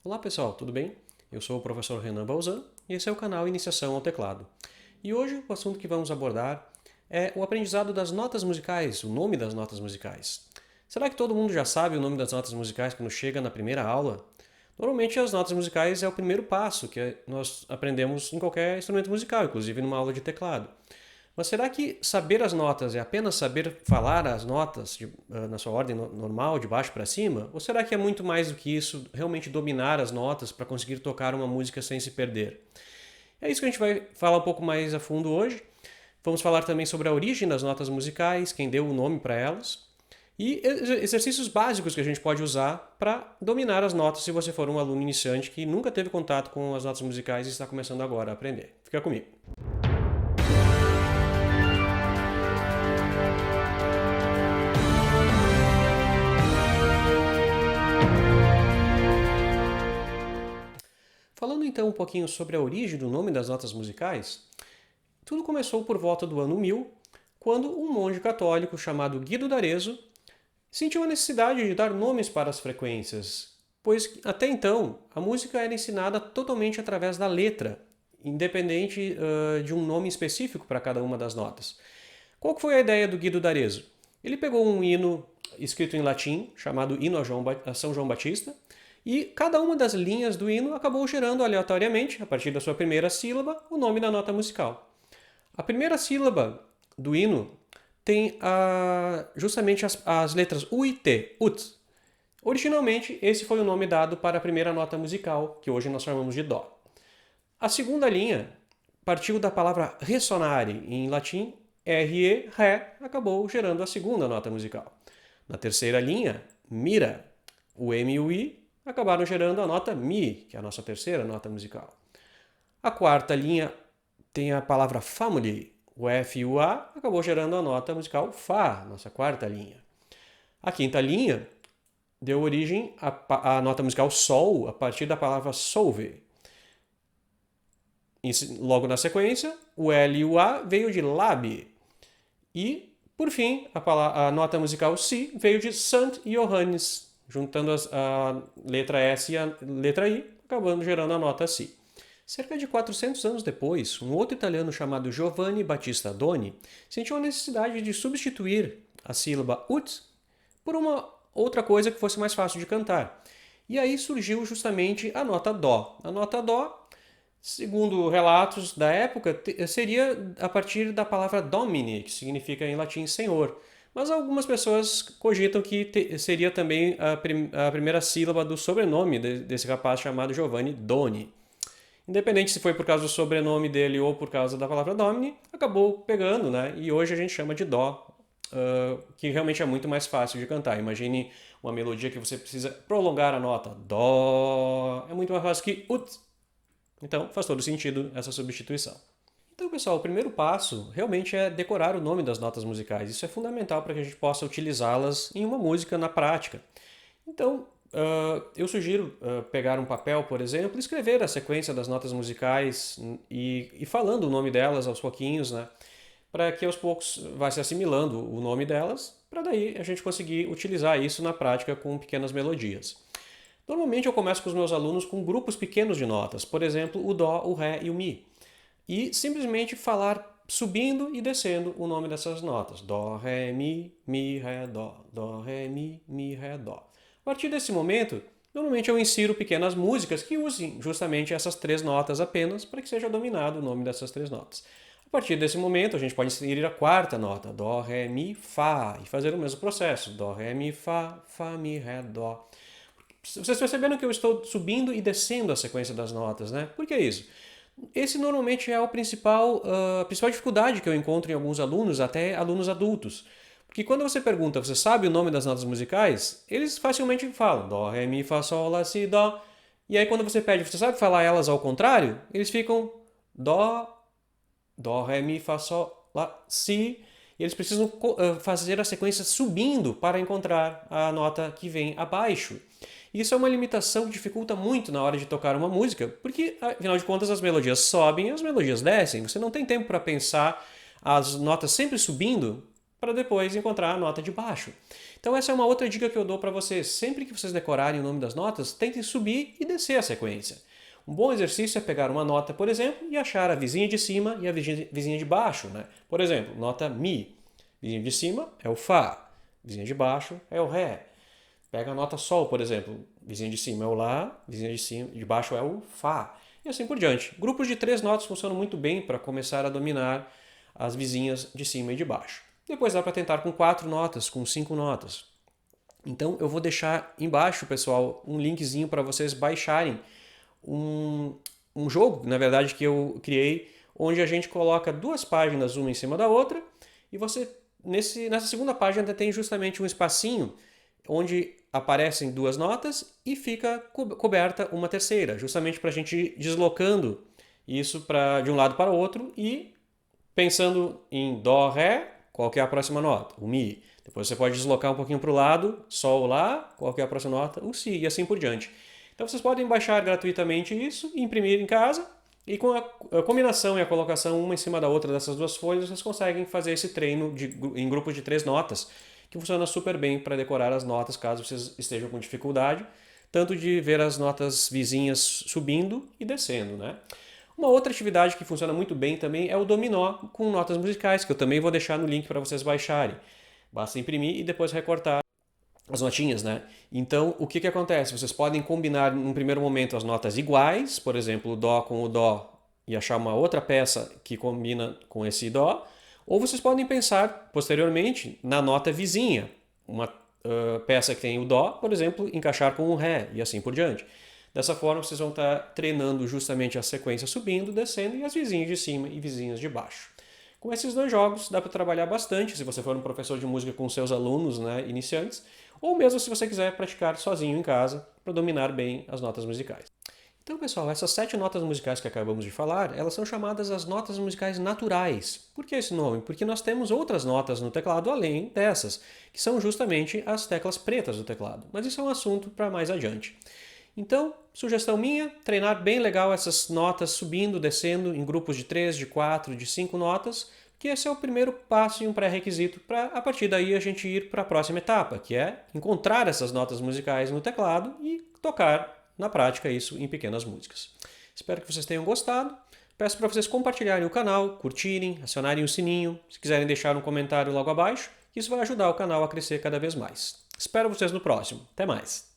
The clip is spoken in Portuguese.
Olá pessoal, tudo bem? Eu sou o professor Renan Balzan e esse é o canal Iniciação ao Teclado. E hoje o assunto que vamos abordar é o aprendizado das notas musicais, o nome das notas musicais. Será que todo mundo já sabe o nome das notas musicais quando chega na primeira aula? Normalmente as notas musicais é o primeiro passo que nós aprendemos em qualquer instrumento musical, inclusive numa aula de teclado. Mas será que saber as notas é apenas saber falar as notas na sua ordem normal, de baixo para cima? Ou será que é muito mais do que isso, realmente dominar as notas para conseguir tocar uma música sem se perder? É isso que a gente vai falar um pouco mais a fundo hoje. Vamos falar também sobre a origem das notas musicais, quem deu o nome para elas, e exercícios básicos que a gente pode usar para dominar as notas se você for um aluno iniciante que nunca teve contato com as notas musicais e está começando agora a aprender. Fica comigo. Falando então um pouquinho sobre a origem do nome das notas musicais, tudo começou por volta do ano 1000, quando um monge católico chamado Guido d'Arezzo sentiu a necessidade de dar nomes para as frequências, pois até então a música era ensinada totalmente através da letra, independente de um nome específico para cada uma das notas. Qual foi a ideia do Guido d'Arezzo? Ele pegou um hino escrito em latim, chamado Hino a São João Batista, e cada uma das linhas do hino acabou gerando aleatoriamente, a partir da sua primeira sílaba, o nome da nota musical. A primeira sílaba do hino tem justamente as letras U e T, ut. Originalmente, esse foi o nome dado para a primeira nota musical, que hoje nós chamamos de Dó. A segunda linha partiu da palavra ressonare, em latim, RE, Ré, acabou gerando a segunda nota musical. Na terceira linha, mira, o M e o I acabaram gerando a nota Mi, que é a nossa terceira nota musical. A quarta linha tem a palavra family, o F e o A acabou gerando a nota musical Fá, nossa quarta linha. A quinta linha deu origem à nota musical Sol a partir da palavra solve. Logo na sequência, o L e o A veio de lab. E, por fim, a nota musical Si veio de Sant Johannes, juntando a letra S e a letra I, acabando gerando a nota Si. Cerca de 400 anos depois, um outro italiano chamado Giovanni Battista Doni sentiu a necessidade de substituir a sílaba ut por uma outra coisa que fosse mais fácil de cantar. E aí surgiu justamente a nota Dó. A nota Dó, segundo relatos da época, seria a partir da palavra domini, que significa em latim senhor. Mas algumas pessoas cogitam que seria também a primeira sílaba do sobrenome desse rapaz chamado Giovanni Doni. Independente se foi por causa do sobrenome dele ou por causa da palavra domini, acabou pegando, né? E hoje a gente chama de dó, que realmente é muito mais fácil de cantar. Imagine uma melodia que você precisa prolongar a nota. Dó é muito mais fácil que ut. Então faz todo sentido essa substituição. Então, pessoal, o primeiro passo realmente é decorar o nome das notas musicais. Isso é fundamental para que a gente possa utilizá-las em uma música na prática. Então, eu sugiro pegar um papel, por exemplo, e escrever a sequência das notas musicais e falando o nome delas aos pouquinhos, né? Para que aos poucos vá se assimilando o nome delas, para daí a gente conseguir utilizar isso na prática com pequenas melodias. Normalmente eu começo com os meus alunos com grupos pequenos de notas, por exemplo, o Dó, o Ré e o Mi, e simplesmente falar subindo e descendo o nome dessas notas. Dó, Ré, Mi, Ré, Dó. Dó, Ré, Mi, Ré, Dó. A partir desse momento, normalmente eu insiro pequenas músicas que usem justamente essas três notas apenas para que seja dominado o nome dessas três notas. A partir desse momento, a gente pode inserir a quarta nota, Dó, Ré, Mi, Fá, e fazer o mesmo processo, Dó, Ré, Mi, Fá, Fá, Mi, Ré, Dó. Vocês perceberam que eu estou subindo e descendo a sequência das notas, né? Por que isso? Esse normalmente é a principal dificuldade que eu encontro em alguns alunos, até alunos adultos. Porque quando você pergunta, você sabe o nome das notas musicais? Eles facilmente falam Dó, Ré, Mi, Fá, Sol, Lá, Si, Dó. E aí quando você pede, você sabe falar elas ao contrário? Eles ficam Dó, Dó, Ré, Mi, Fá, Sol, Lá, Si. E eles precisam fazer a sequência subindo para encontrar a nota que vem abaixo. Isso é uma limitação que dificulta muito na hora de tocar uma música, porque, afinal de contas, as melodias sobem e as melodias descem. Você não tem tempo para pensar as notas sempre subindo para depois encontrar a nota de baixo. Então essa é uma outra dica que eu dou para vocês. Sempre que vocês decorarem o nome das notas, tentem subir e descer a sequência. Um bom exercício é pegar uma nota, por exemplo, e achar a vizinha de cima e a vizinha de baixo, né? Por exemplo, nota Mi. Vizinha de cima é o Fá, vizinha de baixo é o Ré. Pega a nota Sol, por exemplo. Vizinha de cima é o Lá, vizinha de baixo é o Fá. E assim por diante. Grupos de 3 notas funcionam muito bem para começar a dominar as vizinhas de cima e de baixo. Depois dá para tentar com 4 notas, com 5 notas. Então eu vou deixar embaixo, pessoal, um linkzinho para vocês baixarem um jogo, na verdade, que eu criei, onde a gente coloca 2 páginas uma em cima da outra e você, nessa segunda página, tem justamente um espacinho onde aparecem 2 notas e fica coberta uma terceira, justamente para a gente ir deslocando isso de um lado para o outro e pensando em Dó, Ré, qual que é a próxima nota? O Mi. Depois você pode deslocar um pouquinho para o lado, Sol, Lá, qual que é a próxima nota? O Si, e assim por diante. Então vocês podem baixar gratuitamente isso e imprimir em casa, e com a combinação e a colocação uma em cima da outra dessas 2 folhas, vocês conseguem fazer esse treino em grupos de 3 notas, que funciona super bem para decorar as notas caso vocês estejam com dificuldade, tanto de ver as notas vizinhas subindo e descendo, né? Uma outra atividade que funciona muito bem também é o dominó com notas musicais, que eu também vou deixar no link para vocês baixarem. Basta imprimir e depois recortar as notinhas, né? Então, o que acontece? Vocês podem combinar, num primeiro momento, as notas iguais, por exemplo, o Dó com o Dó, e achar uma outra peça que combina com esse Dó, ou vocês podem pensar, posteriormente, na nota vizinha, uma peça que tem o Dó, por exemplo, encaixar com o Ré, e assim por diante. Dessa forma, vocês vão estar treinando justamente a sequência subindo, descendo, e as vizinhas de cima e vizinhas de baixo. Com esses 2 jogos dá para trabalhar bastante se você for um professor de música com seus alunos, né, iniciantes, ou mesmo se você quiser praticar sozinho em casa para dominar bem as notas musicais. Então, pessoal, essas 7 notas musicais que acabamos de falar, elas são chamadas as notas musicais naturais. Por que esse nome? Porque nós temos outras notas no teclado além dessas, que são justamente as teclas pretas do teclado. Mas isso é um assunto para mais adiante. Então, sugestão minha, treinar bem legal essas notas subindo, descendo em grupos de 3, de 4, de 5 notas, que esse é o primeiro passo e um pré-requisito para, a partir daí, a gente ir para a próxima etapa, que é encontrar essas notas musicais no teclado e tocar na prática isso em pequenas músicas. Espero que vocês tenham gostado. Peço para vocês compartilharem o canal, curtirem, acionarem o sininho, se quiserem deixar um comentário logo abaixo, isso vai ajudar o canal a crescer cada vez mais. Espero vocês no próximo. Até mais!